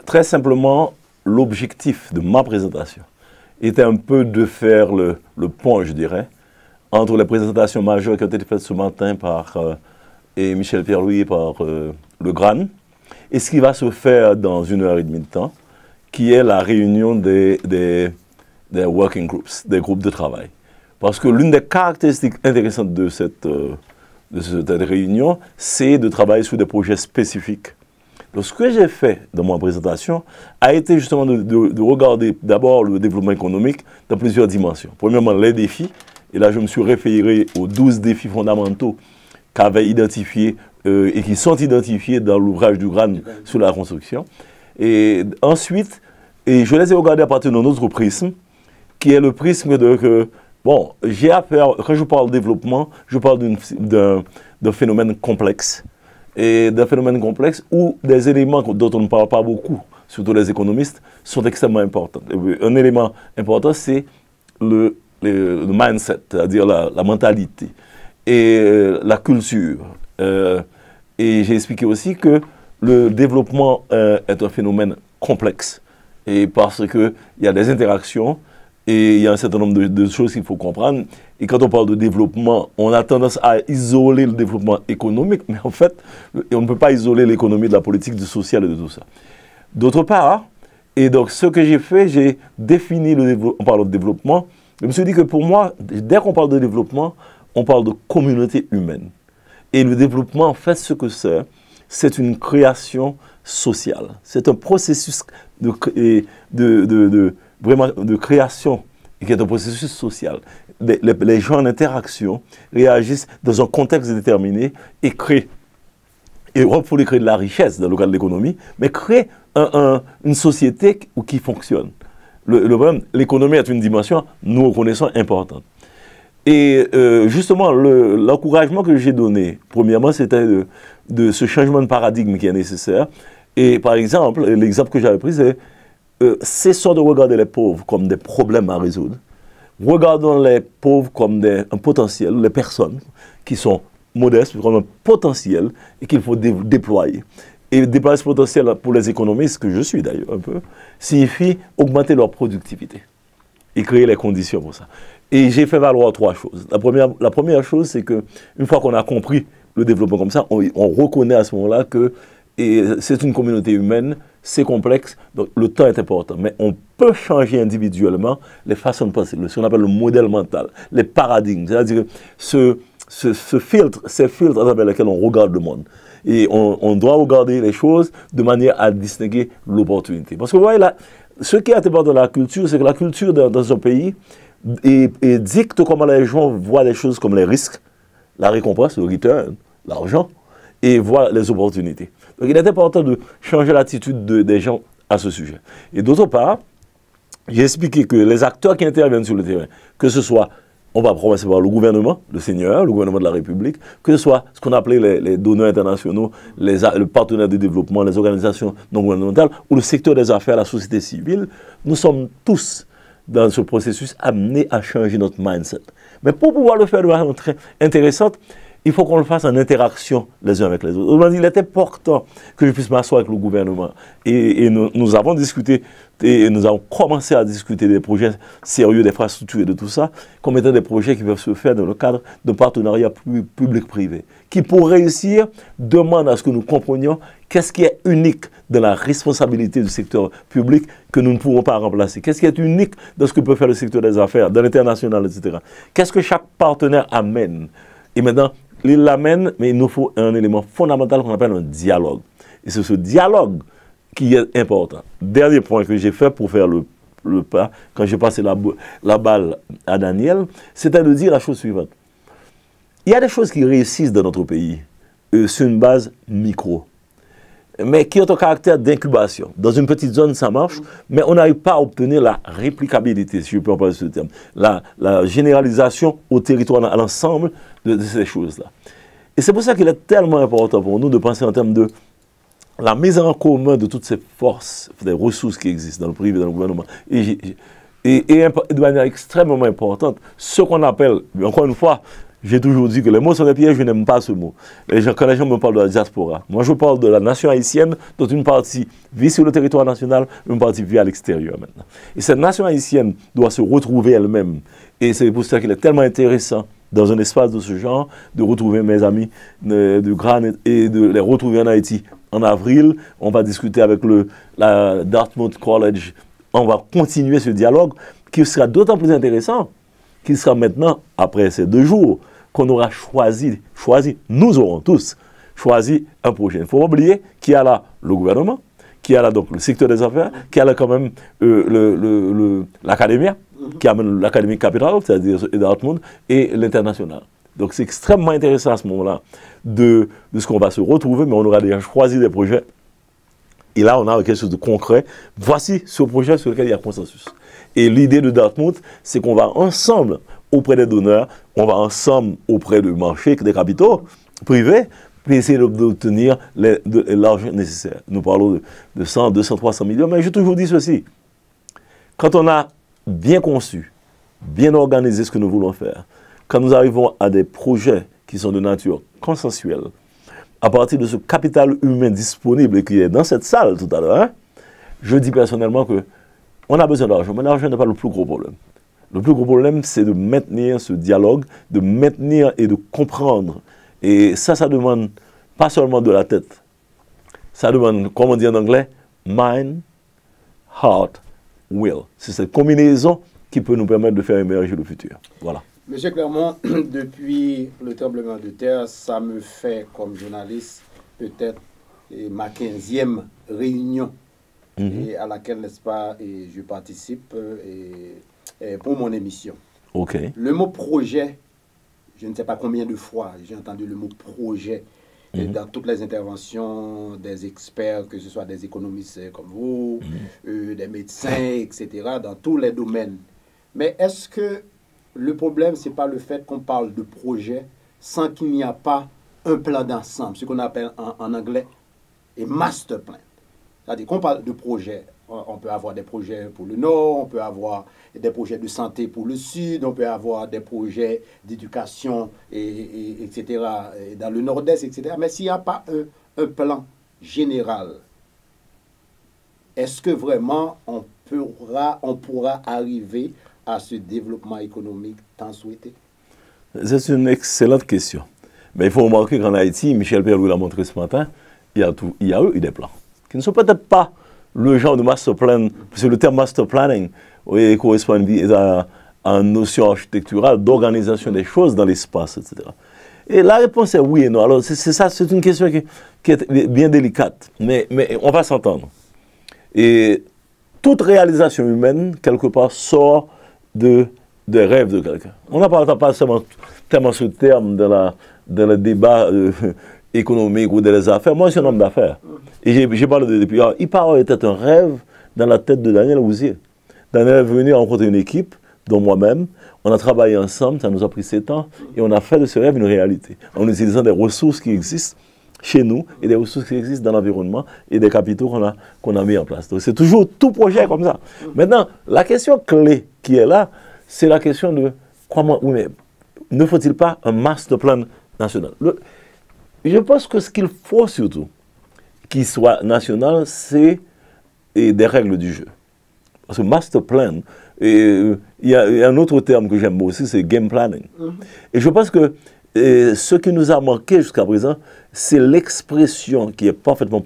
Très simplement, l'objectif de ma présentation était un peu de faire le pont, je dirais, entre les présentations majeures qui ont été faites ce matin par Michel Pierre-Louis et par Le Gran, et ce qui va se faire dans 1h30 de temps, qui est la réunion des working groups, des groupes de travail. Parce que l'une des caractéristiques intéressantes de cette réunion, c'est de travailler sur des projets spécifiques. Donc, ce que j'ai fait dans ma présentation a été justement de regarder d'abord le développement économique dans plusieurs dimensions. Premièrement, les défis, et là je me suis référé aux 12 défis fondamentaux qu'avaient identifiés et qui sont identifiés dans l'ouvrage du Gran sur la construction. Et ensuite, je les ai regardés à partir d'un autre prisme, qui est le prisme de bon, j'ai affaire, quand je parle de développement, je parle d'un phénomène complexe. Et d'un phénomène complexe où des éléments dont on ne parle pas beaucoup, surtout les économistes, sont extrêmement importants. Un élément important, c'est le mindset, c'est-à-dire la mentalité et la culture. Et j'ai expliqué aussi que le développement est un phénomène complexe, et parce qu'il y a des interactions, et il y a un certain nombre de choses qu'il faut comprendre. Et quand on parle de développement, on a tendance à isoler le développement économique, mais en fait, on ne peut pas isoler l'économie de la politique, du social et de tout ça. D'autre part, et donc ce que j'ai fait, j'ai défini le développement, on parle de développement, je me suis dit que pour moi, dès qu'on parle de développement, on parle de communauté humaine. Et le développement, en fait, ce que c'est une création sociale. C'est un processus vraiment de création, qui est un processus social. Les gens en interaction réagissent dans un contexte déterminé et créent. Et il faut créer de la richesse dans le cadre de l'économie, mais créer une société qui fonctionne. L'économie est une dimension, nous reconnaissons, importante. Et justement, l'encouragement que j'ai donné, premièrement, c'était de ce changement de paradigme qui est nécessaire. Et par exemple, l'exemple que j'avais pris, c'est cessons de regarder les pauvres comme des problèmes à résoudre. Regardons les pauvres comme un potentiel, les personnes qui sont modestes, comme un potentiel et qu'il faut déployer. Et déployer ce potentiel pour les économistes, que je suis d'ailleurs un peu, signifie augmenter leur productivité et créer les conditions pour ça. Et j'ai fait valoir 3 choses. La première chose, c'est qu'une fois qu'on a compris le développement comme ça, on reconnaît à ce moment-là que c'est une communauté humaine, c'est complexe, donc le temps est important. Mais on peut changer individuellement les façons de penser, ce qu'on appelle le modèle mental, les paradigmes. C'est-à-dire ces filtres à travers lesquels on regarde le monde. Et on doit regarder les choses de manière à distinguer l'opportunité. Parce que vous voyez là, ce qui est important dans la culture, c'est que la culture dans un pays dicte comment les gens voient les choses comme les risques, la récompense, le return, l'argent, et voient les opportunités. Donc il est important de changer l'attitude des gens à ce sujet. Et d'autre part, j'ai expliqué que les acteurs qui interviennent sur le terrain, que ce soit, on va commencer par le gouvernement, le Seigneur, le gouvernement de la République, que ce soit ce qu'on appelait les donneurs internationaux, les partenaires de développement, les organisations non gouvernementales, ou le secteur des affaires, la société civile, nous sommes tous dans ce processus amenés à changer notre mindset. Mais pour pouvoir le faire de manière très intéressante, il faut qu'on le fasse en interaction les uns avec les autres. Il est important que je puisse m'asseoir avec le gouvernement. Et nous avons discuté, et nous avons commencé à discuter des projets sérieux d'infrastructure et de tout ça, comme étant des projets qui peuvent se faire dans le cadre de partenariats public-privé, qui, pour réussir, demandent à ce que nous comprenions qu'est-ce qui est unique dans la responsabilité du secteur public que nous ne pouvons pas remplacer. Qu'est-ce qui est unique dans ce que peut faire le secteur des affaires, dans l'international, etc. Qu'est-ce que chaque partenaire amène? Et maintenant, il l'amène, mais il nous faut un élément fondamental qu'on appelle un dialogue. Et c'est ce dialogue qui est important. Dernier point que j'ai fait pour faire le pas, quand j'ai passé la balle à Daniel, c'était de dire la chose suivante. Il y a des choses qui réussissent dans notre pays sur une base micro, mais qui ont un caractère d'incubation. Dans une petite zone, ça marche, mais on n'arrive pas à obtenir la réplicabilité, si je peux employer ce terme, la généralisation au territoire, à l'ensemble de ces choses-là. Et c'est pour ça qu'il est tellement important pour nous de penser en termes de la mise en commun de toutes ces forces, des ressources qui existent dans le privé, dans le gouvernement. Et de manière extrêmement importante, ce qu'on appelle, encore une fois, J'ai toujours dit que les mots sont des pièges, je n'aime pas ce mot. Quand les gens me parlent de la diaspora, moi je parle de la nation haïtienne, dont une partie vit sur le territoire national, une partie vit à l'extérieur maintenant. Et cette nation haïtienne doit se retrouver elle-même. Et c'est pour ça qu'il est tellement intéressant, dans un espace de ce genre, de retrouver mes amis de Granit et de les retrouver en Haïti en avril. On va discuter avec la Dartmouth College. On va continuer ce dialogue qui sera d'autant plus intéressant qu'il sera maintenant, après ces 2 jours, qu'on aura choisi, nous aurons tous choisi un projet. Il ne faut pas oublier qu'il y a là le gouvernement, qu'il y a là donc le secteur des affaires, qu'il y a là quand même l'académie, qui amène l'académie capitale, c'est-à-dire Dartmouth, et l'international. Donc c'est extrêmement intéressant à ce moment-là de ce qu'on va se retrouver, mais on aura déjà choisi des projets. Et là, on a quelque chose de concret. Voici ce projet sur lequel il y a consensus. Et l'idée de Dartmouth, c'est qu'on va ensemble auprès des donneurs, on va ensemble auprès du marché, des capitaux privés, pour essayer d'obtenir l'argent nécessaire. Nous parlons de 100, 200, 300 millions, mais j'ai toujours dit ceci. Quand on a bien conçu, bien organisé ce que nous voulons faire, quand nous arrivons à des projets qui sont de nature consensuelle, à partir de ce capital humain disponible et qui est dans cette salle tout à l'heure, je dis personnellement que on a besoin d'argent, mais l'argent n'est pas le plus gros problème. Le plus gros problème, c'est de maintenir ce dialogue, de maintenir et de comprendre. Et ça demande pas seulement de la tête. Ça demande, comme on dit en anglais, mind, heart, will. C'est cette combinaison qui peut nous permettre de faire émerger le futur. Voilà. Monsieur Clermont, depuis le tremblement de terre, ça me fait, comme journaliste, peut-être ma 15e réunion et à laquelle, n'est-ce pas, et je participe pour mon émission. Okay. Le mot projet, je ne sais pas combien de fois j'ai entendu le mot projet dans toutes les interventions des experts, que ce soit des économistes comme vous, des médecins, etc., dans tous les domaines. Mais est-ce que le problème, ce n'est pas le fait qu'on parle de projet sans qu'il n'y a pas un plan d'ensemble, ce qu'on appelle en anglais un master plan. C'est-à-dire qu'on parle de projet, on peut avoir des projets pour le Nord, on peut avoir des projets de santé pour le Sud, on peut avoir des projets d'éducation, etc., dans le Nord-Est, etc. Mais s'il n'y a pas un plan général, est-ce que vraiment on pourra arriver à ce développement économique tant souhaité? C'est une excellente question. Mais il faut remarquer qu'en Haïti, Michel Pérou l'a montré ce matin, il y a eu des plans qui ne sont peut-être pas le genre de master plan, parce que le terme master planning correspond à une notion architecturale d'organisation des choses dans l'espace, etc. Et la réponse est oui et non. Alors c'est une question qui est bien délicate, mais on va s'entendre. Et toute réalisation humaine, quelque part, sort des rêves de quelqu'un. On n'a pas seulement tellement ce terme dans le débat économique ou dans les affaires. Moi, je suis un homme d'affaires. Et j'ai parlé depuis. Iparo était un rêve dans la tête de Daniel Rouzier. Daniel est venu rencontrer une équipe, dont moi-même. On a travaillé ensemble, ça nous a pris 7 ans, et on a fait de ce rêve une réalité, en utilisant des ressources qui existent chez nous et des ressources qui existent dans l'environnement et des capitaux qu'on a mis en place. Donc c'est toujours tout projet comme ça. Maintenant, la question clé qui est là, c'est la question de comment, oui, mais ne faut-il pas un master plan national? Je pense que ce qu'il faut surtout qu'il soit national, c'est des règles du jeu. Parce que master plan, il y a un autre terme que j'aime aussi, c'est game planning. Et je pense que ce qui nous a manqué jusqu'à présent, c'est l'expression qui est parfaitement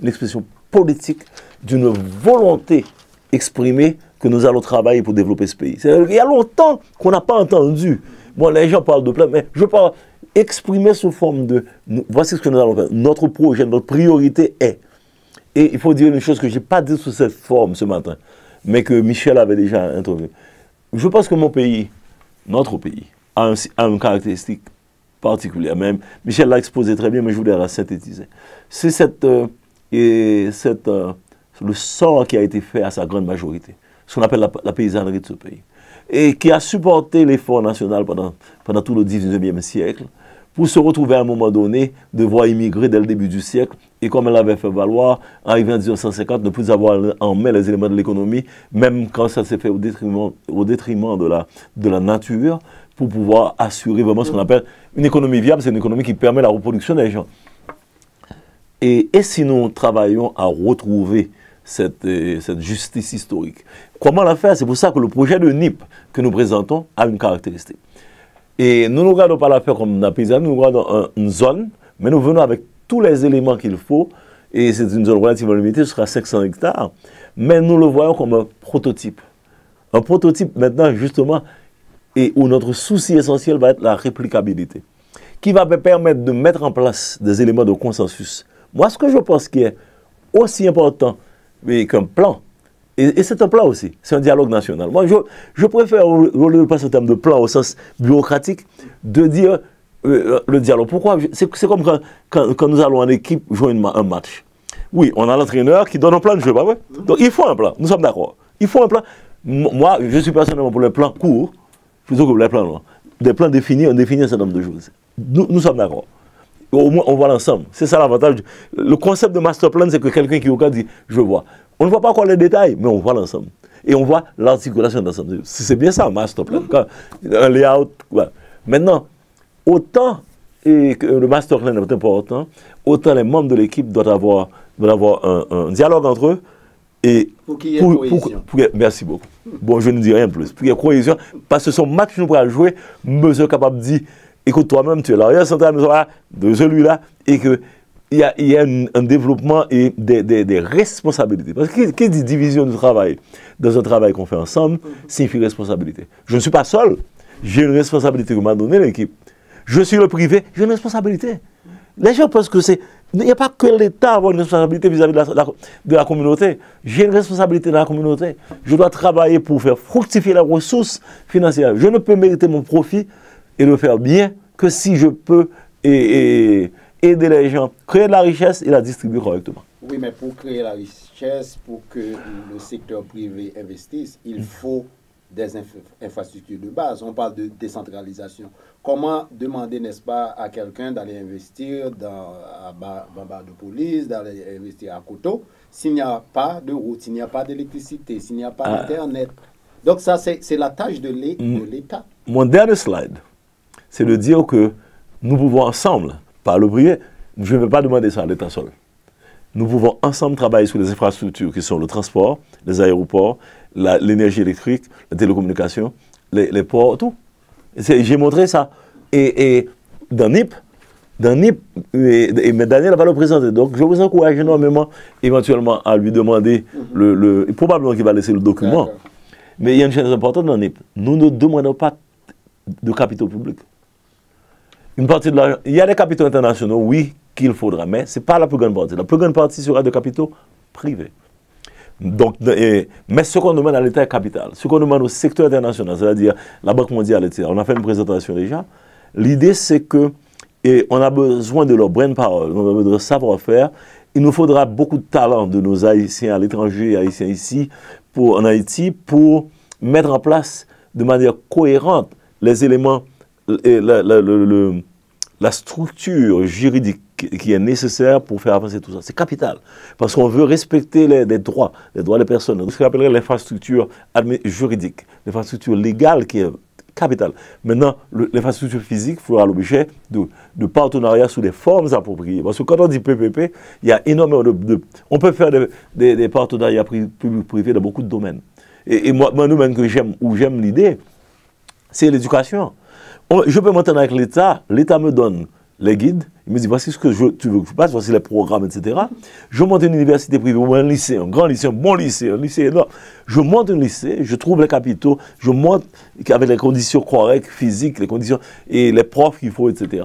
une expression politique d'une volonté exprimée que nous allons travailler pour développer ce pays. Il y a longtemps qu'on n'a pas entendu. Bon, les gens parlent de plan, mais je parle exprimer sous forme de voici ce que nous allons faire. Notre projet, notre priorité est. Et il faut dire une chose que je n'ai pas dit sous cette forme ce matin, mais que Michel avait déjà introduit. Je pense que mon pays, notre pays, a une caractéristique particulière. Même Michel l'a exposé très bien, mais je voulais la synthétiser. C'est le sort qui a été fait à sa grande majorité, ce qu'on appelle la paysannerie de ce pays, et qui a supporté l'effort national pendant tout le 19e siècle, pour se retrouver à un moment donné, devoir immigrer dès le début du siècle, et comme elle avait fait valoir, arrivé en 1950, ne plus avoir en main les éléments de l'économie, même quand ça s'est fait au détriment de la nature, pour pouvoir assurer vraiment ce qu'on appelle une économie viable, c'est une économie qui permet la reproduction des gens. Et si nous travaillons à retrouver cette justice historique, comment la faire? C'est pour ça que le projet de NIP que nous présentons a une caractéristique. Et nous ne regardons pas l'affaire comme un paysan, nous regardons une zone, mais nous venons avec tous les éléments qu'il faut, et c'est une zone relativement limitée, ce sera 500 hectares, mais nous le voyons comme un prototype. Un prototype maintenant, justement, et où notre souci essentiel va être la réplicabilité, qui va permettre de mettre en place des éléments de consensus. Moi, ce que je pense qui est aussi important qu'un plan, et c'est un plan aussi, c'est un dialogue national. Moi, je préfère relever pas ce terme de plan au sens bureaucratique, de dire le dialogue. Pourquoi? C'est comme quand nous allons en équipe jouer un match. Oui, on a l'entraîneur qui donne un plan de jeu, pas vrai? Donc il faut un plan, nous sommes d'accord. Il faut un plan. Moi, je suis personnellement pour les plans courts, plutôt que pour les plans longs. Des plans définis, on définit un certain nombre de choses. Nous sommes d'accord. Au moins, on voit l'ensemble. C'est ça l'avantage. Le concept de master plan, c'est que quelqu'un qui est au cas dit, je vois. On ne voit pas encore les détails, mais on voit l'ensemble. Et on voit l'articulation d'ensemble. C'est bien ça, un master plan. Un layout, voilà. Maintenant, autant que le master plan est important, autant les membres de l'équipe doivent avoir un dialogue entre eux. Et pour qu'il y ait cohésion. Merci beaucoup. Bon, je ne dis rien de plus. Pour qu'il y ait cohésion, parce que son match nous pourra jouer, monsieur capable de dire, écoute, toi-même, tu es l'arrière central de celui-là, et qu'il y a un développement et des responsabilités. Parce que qui dit division du travail dans un travail qu'on fait ensemble, signifie responsabilité. Je ne suis pas seul, j'ai une responsabilité que m'a donnée l'équipe. Je suis le privé, j'ai une responsabilité. Les gens pensent que c'est... Il n'y a pas que l'État avoir une responsabilité vis-à-vis de la communauté. J'ai une responsabilité dans la communauté. Je dois travailler pour faire fructifier les ressources financières. Je ne peux mériter mon profit et le faire bien que si je peux aider les gens, créer de la richesse et la distribuer correctement. Oui, mais pour créer la richesse, pour que le secteur privé investisse, il faut des infrastructures de base. On parle de décentralisation. Comment demander, n'est-ce pas, à quelqu'un d'aller investir à Bamba de Police, d'aller investir à Koto, s'il n'y a pas de route, s'il n'y a pas d'électricité, s'il n'y a pas d'Internet? Donc ça, c'est la tâche de l'État. Mon dernier slide, c'est de dire que nous pouvons ensemble, par le privé, je ne vais pas demander ça à l'État seul. Nous pouvons ensemble travailler sur les infrastructures qui sont le transport, les aéroports, l'énergie électrique, la télécommunication, les ports, tout. J'ai montré ça. Et dans NIP, mais Daniel va le présenter. Donc je vous encourage énormément, éventuellement, à lui demander, probablement qu'il va laisser le document. Mais il y a une chose importante dans NIP. Nous ne demandons pas de capitaux publics. Une partie de l'argent, il y a des capitaux internationaux, oui, qu'il faudra, mais ce n'est pas la plus grande partie. La plus grande partie sera de capitaux privés. Donc, mais ce qu'on demande à l'État est capital. Ce qu'on demande au secteur international, c'est-à-dire la Banque mondiale, etc. On a fait une présentation déjà. L'idée, c'est que on a besoin de leur brain power, on a besoin de leur savoir-faire. Il nous faudra beaucoup de talent de nos Haïtiens à l'étranger et Haïtiens ici, en Haïti, pour mettre en place de manière cohérente les éléments, la structure juridique qui est nécessaire pour faire avancer tout ça. C'est capital. Parce qu'on veut respecter les droits des personnes. Ce qu'on appellerait l'infrastructure juridique, l'infrastructure légale qui est capitale. Maintenant, l'infrastructure physique fera l'objet de partenariats sous des formes appropriées. Parce que quand on dit PPP, il y a énormément on peut faire des partenariats publics-privés dans beaucoup de domaines. Et moi, un domaine que j'aime, où j'aime l'idée, c'est l'éducation. Je peux m'entendre avec l'État, l'État me donne les guides, il me dit voici ce que tu veux que je fasse, voici les programmes, etc. Je monte une université privée, ou un lycée, un grand lycée, un bon lycée, un lycée énorme. Je monte un lycée, je trouve les capitaux, je monte avec les conditions correctes, physiques, les conditions, et les profs qu'il faut, etc.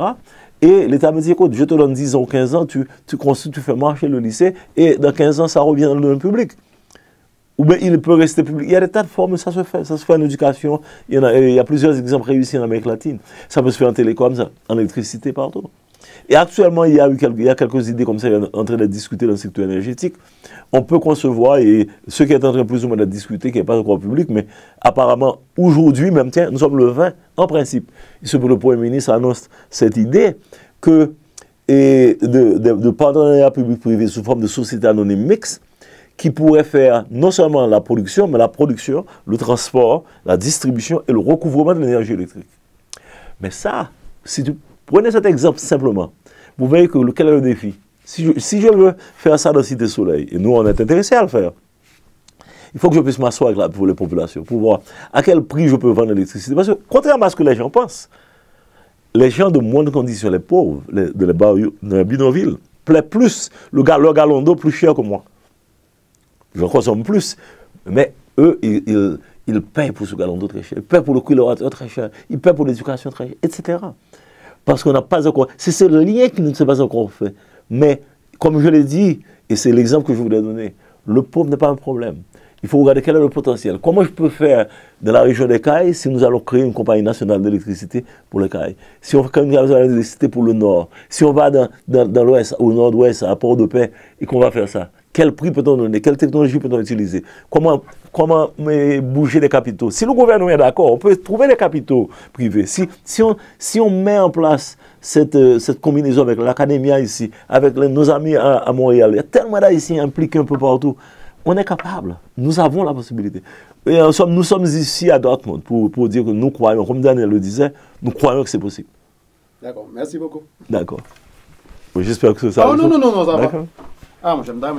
Et l'État me dit, écoute, je te donne 10 ans ou 15 ans, tu construis, tu fais marcher le lycée, et dans 15 ans, ça revient dans le domaine public. Ou bien il peut rester public. Il y a des tas de formes, ça se fait en éducation. Il y a plusieurs exemples réussis en Amérique latine. Ça peut se faire en télécom, en électricité, partout. Et actuellement, il y a quelques idées comme ça, il y a en train de discuter dans le secteur énergétique. On peut concevoir, et ce qui est en train plus ou moins de discuter, qui n'est pas encore public, mais apparemment, aujourd'hui même, tiens, nous sommes le 20, en principe. Ce que le Premier ministre annonce cette idée que de partenariat public-privé sous forme de société anonyme mixte, qui pourrait faire non seulement la production, mais la production, le transport, la distribution et le recouvrement de l'énergie électrique. Mais ça, si tu prenez cet exemple simplement, vous voyez que quel est le défi? Si je veux faire ça dans Cité Soleil, et nous on est intéressés à le faire, il faut que je puisse m'asseoir avec pour les populations, pour voir à quel prix je peux vendre l'électricité. Parce que, contrairement à ce que les gens pensent, les gens de moins de conditions, les pauvres, de les bidonvilles, plaient plus, leur gallon d'eau plus cher que moi. J'en consomme plus. Mais eux, ils payent pour ce gallon d'eau très cher, ils payent pour le kilowattheure très cher, ils payent pour l'éducation très cher, etc. Parce qu'on n'a pas encore... C'est ce lien qui ne s'est pas encore fait. Mais, comme je l'ai dit, et c'est l'exemple que je voulais donner, le pauvre n'est pas un problème. Il faut regarder quel est le potentiel. Comment je peux faire dans la région des Cayes si nous allons créer une compagnie nationale d'électricité pour les Cayes? Si on fait une compagnie nationale d'électricité pour le Nord, si on va dans l'Ouest, au Nord-Ouest, à Port-de-Paix, et qu'on va faire ça, quel prix peut-on donner? Quelle technologie peut-on utiliser? Comment bouger les capitaux? Si le gouvernement est d'accord, on peut trouver des capitaux privés. Si on met en place cette combinaison avec l'Académie ici, avec nos amis à Montréal, il y a tellement d'Haïtiens impliqués un peu partout. On est capable, nous avons la possibilité. Et nous sommes ici à Dortmund pour dire que nous croyons, comme Daniel le disait, nous croyons que c'est possible. D'accord, merci beaucoup. D'accord. J'espère que ça va. Non, ça va. Ah, moi j'aime bien.